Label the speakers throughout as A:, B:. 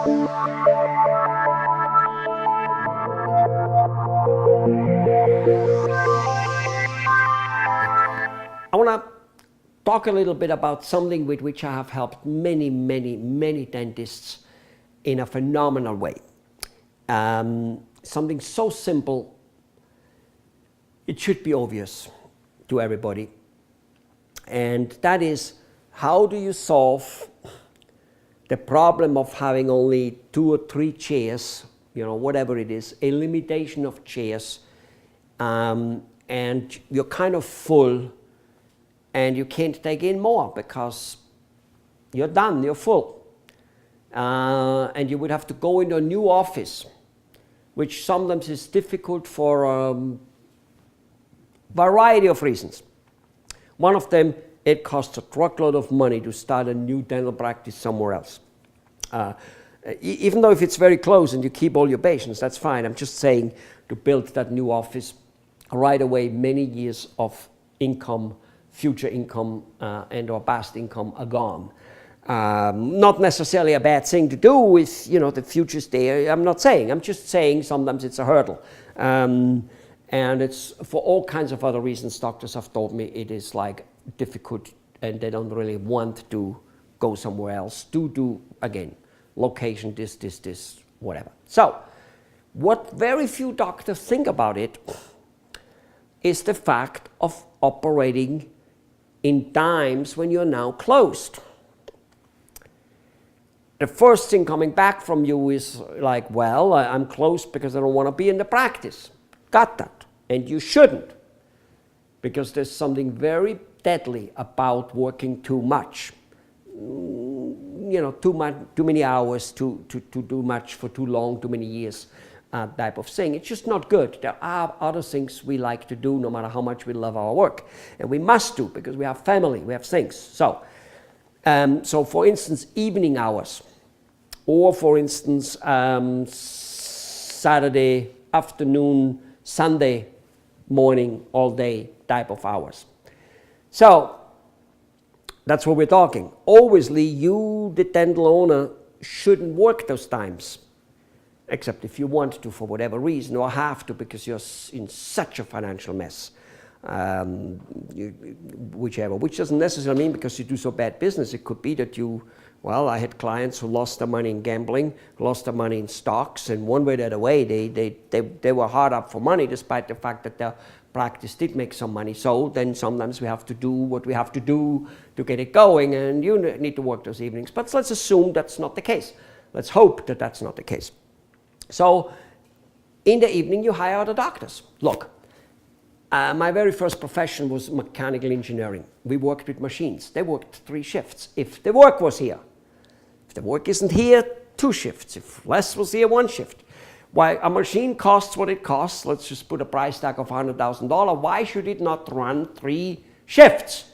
A: I want to talk a little bit about something with which I have helped many, many, many dentists in a phenomenal way. Something so simple, it should be obvious to everybody. And that is, how do you solve the problem of having only 2 or 3 chairs, whatever it is, a limitation of chairs, and you're kind of full and you can't take in more because you're done, you're full. And you would have to go into a new office, which sometimes is difficult for a variety of reasons. One of them, it costs a truckload of money to start a new dental practice somewhere else. Even though if it's very close and you keep all your patients, that's fine. I'm just saying, to build that new office right away, many years of income, future income and or past income are gone. Not necessarily a bad thing to do with, the future's there. I'm not saying, I'm just saying sometimes it's a hurdle. And it's for all kinds of other reasons. Doctors have told me it is like difficult and they don't really want to go somewhere else to do, again, location, this, whatever. So, what very few doctors think about it is the fact of operating in times when you're now closed. The first thing coming back from you is like, well, I'm closed because I don't want to be in the practice. Got that. And you shouldn't, because there's something very deadly about working too much. Too many hours, to do much for too long, too many years, type of thing. It's just not good. There are other things we like to do, no matter how much we love our work, and we must do because we have family, we have things. So for instance, evening hours, or for instance, Saturday afternoon, Sunday morning, all day type of hours. So that's what we're talking. Obviously, you, the dental owner, shouldn't work those times, except if you want to for whatever reason, or have to because you're in such a financial mess. Whichever, which doesn't necessarily mean because you do so bad business. It could be that I had clients who lost their money in gambling, lost their money in stocks, and one way or the other way, they were hard up for money despite the fact that their practice did make some money. So then sometimes we have to do what we have to do to get it going, and you need to work those evenings. But let's assume that's not the case. Let's hope that that's not the case. So in the evening, you hire other doctors. Look, my very first profession was mechanical engineering. We worked with machines. They worked 3 shifts if the work was here. If the work isn't here, 2 shifts. If less was here, 1 shift. Why a machine costs what it costs, let's just put a price tag of $100,000, why should it not run 3 shifts?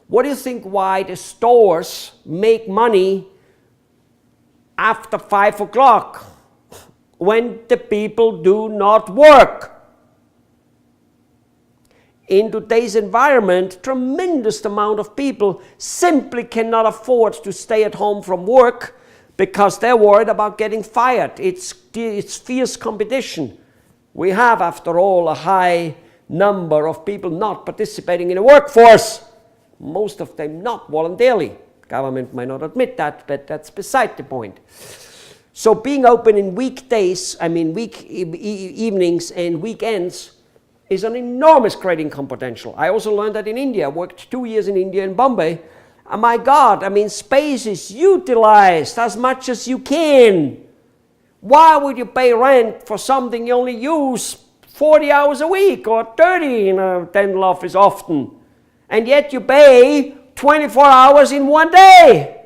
A: What do you think why the stores make money after 5 o'clock when the people do not work? In today's environment, tremendous amount of people simply cannot afford to stay at home from work because they're worried about getting fired. It's fierce competition. We have, after all, a high number of people not participating in the workforce, most of them not voluntarily. Government might not admit that, but that's beside the point. So being open in weekdays, evenings and weekends, is an enormous creating income potential. I also learned that in India. I worked 2 years in India, in Bombay. And my God, space is utilized as much as you can. Why would you pay rent for something you only use 40 hours a week or 30 in a dental office often? And yet you pay 24 hours in 1 day.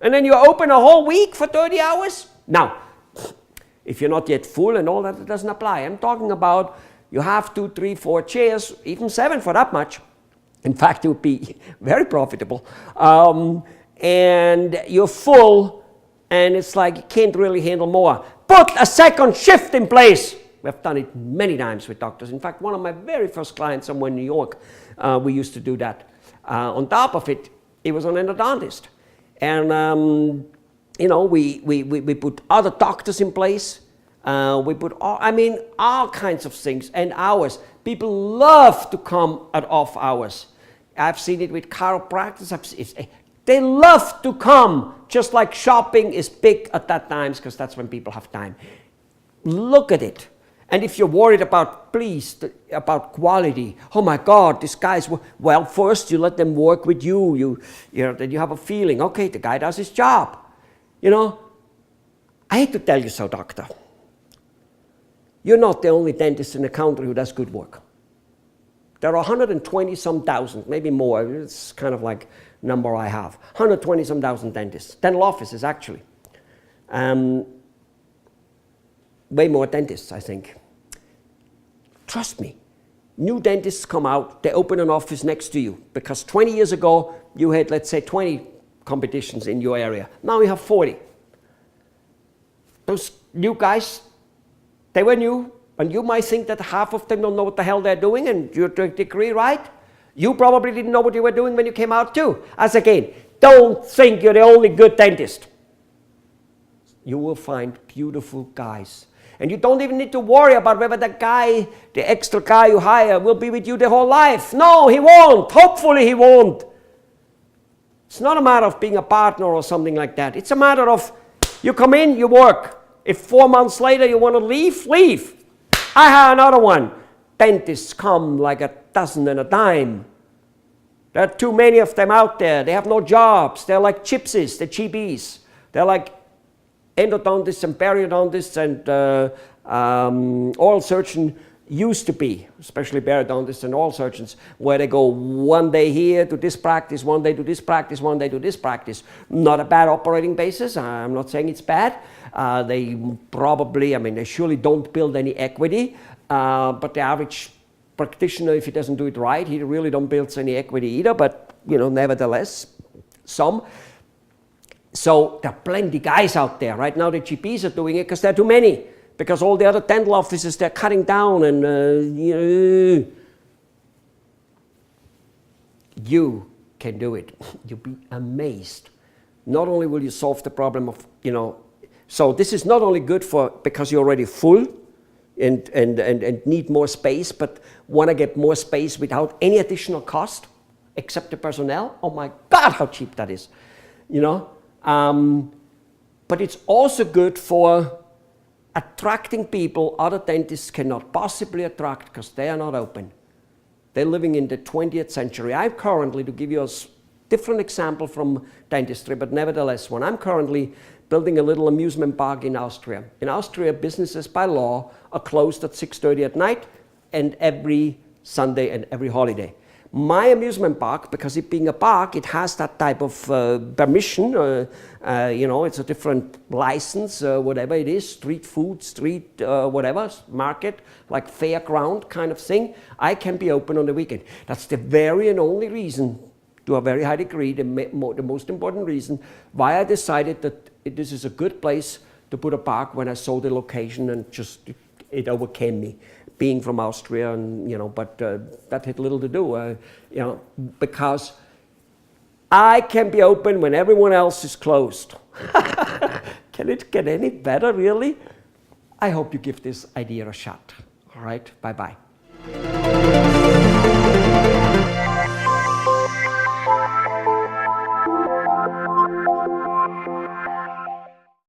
A: And then you open a whole week for 30 hours? Now, if you're not yet full and all that, it doesn't apply. I'm talking about you have 2, 3, 4 chairs, even 7 for that much. In fact, it would be very profitable. And you're full, and it's like you can't really handle more. Put a second shift in place. We've done it many times with doctors. In fact, one of my very first clients somewhere in New York, we used to do that. On top of it, he was an endodontist. And you know, we put other doctors in place. We put all kinds of things and hours. People love to come at off hours. I've seen it with chiropractors. They love to come, just like shopping is big at that times because that's when people have time. Look at it. And if you're worried about, about quality, oh my God, this guy's, well, first you let them work with you. Then you have a feeling, okay, the guy does his job. You know, I hate to tell you so, doctor. You're not the only dentist in the country who does good work. There are 120-some thousand, maybe more. It's kind of like number I have. 120-some thousand dentists. Dental offices, actually. Way more dentists, I think. Trust me. New dentists come out, they open an office next to you. Because 20 years ago, you had, let's say, 20 competitions in your area. Now you have 40. Those new guys, they were new, and you might think that half of them don't know what the hell they're doing, and you're to a degree right. You probably didn't know what you were doing when you came out too. As again, don't think you're the only good dentist. You will find beautiful guys. And you don't even need to worry about whether the guy, the extra guy you hire, will be with you the whole life. No, he won't. Hopefully he won't. It's not a matter of being a partner or something like that. It's a matter of you come in, you work. If 4 months later you want to leave, leave. I hire another one. Dentists come like a dozen and a dime. There are too many of them out there. They have no jobs. They're like gypsies, the GBs. They're like endodontists and periodontists and oral surgeon used to be, especially periodontists and oral surgeons, where they go one day here to this practice, one day to this practice, one day to this practice. Not a bad operating basis. I'm not saying it's bad. They probably, they surely don't build any equity, but the average practitioner, if he doesn't do it right, he really don't build any equity either, but, nevertheless, some. So there are plenty guys out there. Right now the GPs are doing it because there are too many. Because all the other dental offices, they're cutting down and, You can do it. You'll be amazed. Not only will you solve the problem of, so this is not only good because you're already full and need more space, but want to get more space without any additional cost except the personnel. Oh my God, how cheap that is, But it's also good for attracting people other dentists cannot possibly attract because they are not open. They're living in the 20th century. I'm currently, to give you a different example from dentistry, but nevertheless, when I'm currently building a little amusement park in Austria. In Austria, businesses by law are closed at 6:30 at night and every Sunday and every holiday. My amusement park, because it being a park, it has that type of permission, it's a different license, whatever it is, street food, whatever, market, like fairground kind of thing. I can be open on the weekend. That's the very and only reason, to a very high degree, the most important reason why I decided that this is a good place to put a park when I saw the location and just it overcame me. Being from Austria, and but that had little to do, because I can be open when everyone else is closed. Can it get any better, really? I hope you give this idea a shot. All right, bye-bye.